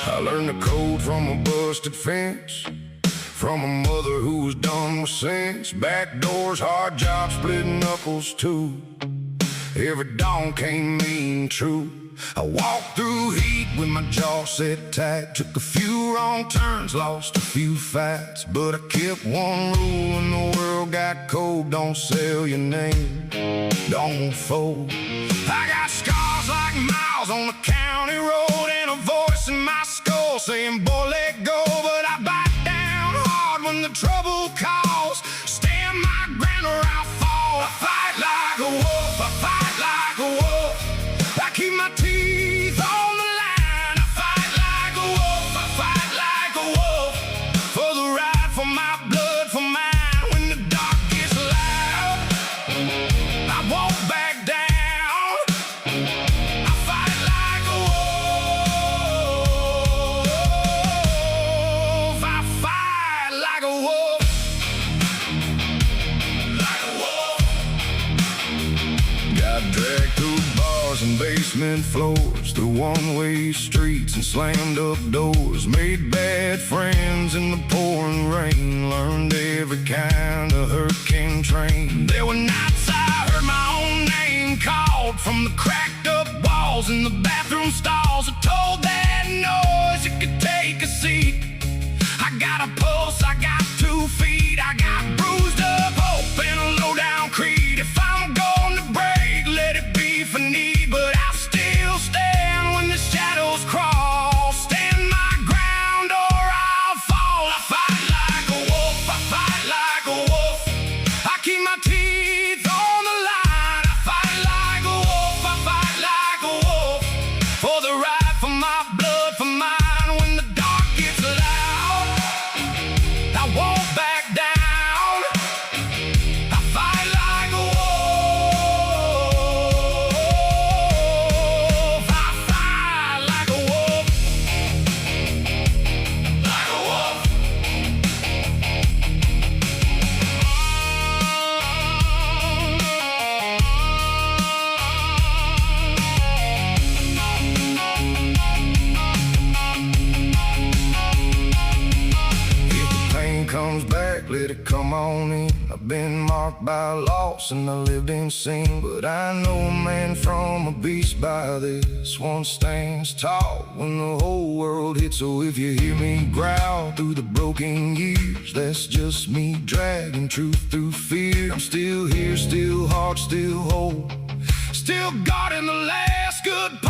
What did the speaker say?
I learned the code from a busted fence, from a mother who was done with sense. Back doors, hard jobs, splitting knuckles too. Every dawn came mean and true. I walked through heat with my jaw set tight. Took a few wrong turns, lost a few fights, but I kept one rule when the world got cold: don't sell your name, don't fold. I got scars like miles on the county road, and a voice in my skull saying, boy, let go. But I bite down hard when the trouble calls. Stand my ground or I'll fall. I fight like a wolf, I fight like a wolf. I keep my teeth on the line. I fight like a wolf, I fight like a wolf. For the right, for my blood, for mine. When the dark gets loud, I won't back down. I fight like a wolf, I fight like a wolf. Like a wolf. Got dragged through bars and basement floors, through one-way streets and slammed up doors. Made bad friends in the pouring rain, learned every kind of hurricane train. There were nights I heard my own name called from the cracked up walls in the bathroom stalls. I told that noise you could take a seat. I got a pulse, I got 2 feet, I got bruised up hope and a low down creed. If I'm going to break, let it be for need, but I'll still stand when the shadows crawl. Stand my ground or I'll fall. I fight like a wolf, I fight like a wolf. I keep my teeth on the line. I fight like a wolf, I fight like a wolf. For the right, for my blood, for mine. When the dark gets loud, I won't back down. I fight like a wolf, I fight like a wolf. Like a wolf. If the pain comes back, let it come on in. I've been marked by loss and I lived in sin, but I know a man from a beast by this. One stands tall when the whole world hits. So if you hear me growl through the broken years, that's just me dragging truth through fear. I'm still here, still hard, still whole, still guarding the last good